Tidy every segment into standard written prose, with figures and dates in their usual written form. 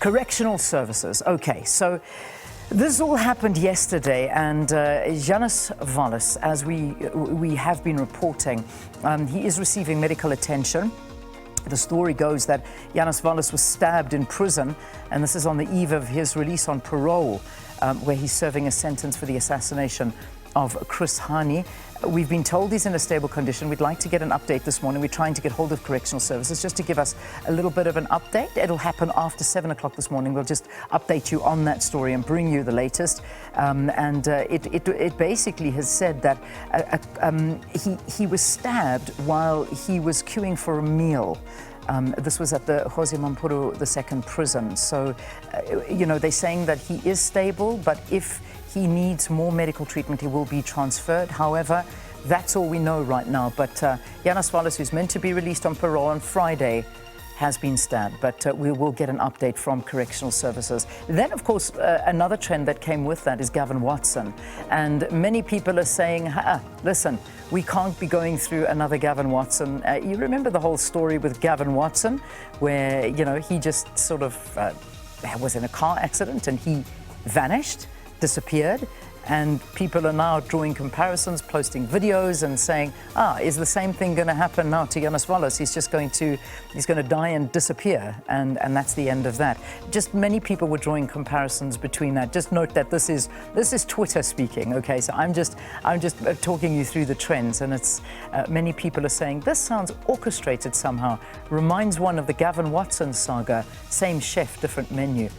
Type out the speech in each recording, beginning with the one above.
Correctional services. Okay, so this all happened yesterday, and Janus Wallace, as we have been reporting, he is receiving medical attention. The story goes that Janus Wallace was stabbed in prison, and this is on the eve of his release on parole, where he's serving a sentence for the assassination of Chris Hani. We've been told he's in a stable condition. We'd like to get an update this morning. We're trying to get hold of Correctional Services just to give us a little bit of an update. It'll happen after 7 o'clock this morning. We'll just update you on that story and bring you the latest. It basically has said that he was stabbed while he was queuing for a meal. This was at the Jose Mampuru II prison. So, they're saying that he is stable, but if he needs more medical treatment, he will be transferred. However, that's all we know right now. But Janus Wallace, who's meant to be released on parole on Friday, has been stabbed. But we will get an update from Correctional Services. Then, of course, another trend that came with that is Gavin Watson. And many people are saying, listen, we can't be going through another Gavin Watson. You remember the whole story with Gavin Watson, where, he just sort of was in a car accident and he vanished, disappeared, and people are now drawing comparisons, posting videos and saying, is the same thing going to happen now to Janus Wallace? He's going to die and disappear, and that's the end of that. Just many people were drawing comparisons between that. Just note that this is Twitter speaking, okay? So I'm just talking you through the trends, and it's many people are saying this sounds orchestrated somehow. Reminds one of the Gavin Watson saga, same chef, different menu.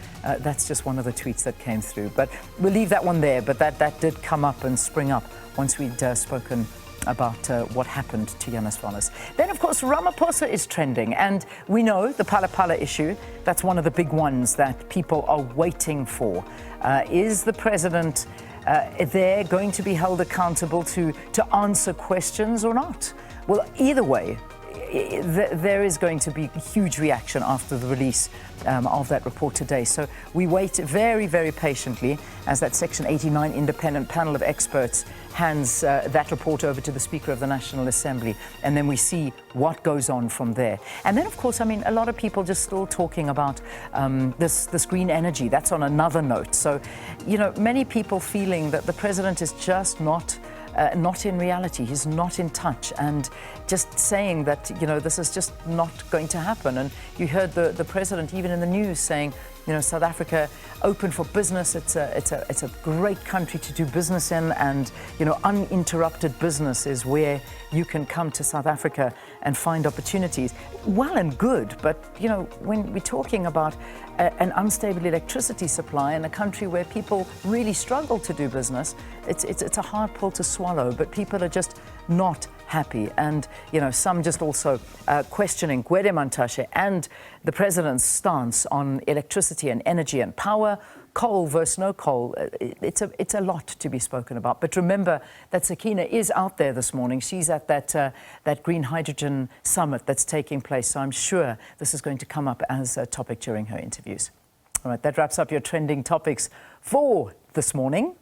That's just one of the tweets that came through. But we'll leave that one there. But that did come up and spring up once we'd spoken about what happened to Janus Wallace. Then, of course, Ramaphosa is trending. And we know the Phala Phala issue, that's one of the big ones that people are waiting for. Is the president there going to be held accountable to answer questions or not? Well, either way, there is going to be huge reaction after the release of that report today. So we wait very, very patiently as that Section 89 independent panel of experts hands that report over to the Speaker of the National Assembly, and then we see what goes on from there. And then, of course, a lot of people just still talking about this green energy. That's on another note. So, many people feeling that the president is just not in reality. He's not in touch, and just saying that this is just not going to happen. And you heard the president even in the news saying, South Africa open for business. It's a great country to do business in, and uninterrupted business is where you can come to South Africa and find opportunities. Well and good, but when we're talking about an unstable electricity supply in a country where people really struggle to do business, it's a hard pill to swallow. But people are just not happy, and some just also questioning Gwede Mantashe and the president's stance on electricity and energy and power, coal versus no coal. It's a lot to be spoken about. But remember that Sakina is out there this morning. She's at that green hydrogen summit that's taking place. So I'm sure this is going to come up as a topic during her interviews. All right, that wraps up your trending topics for this morning.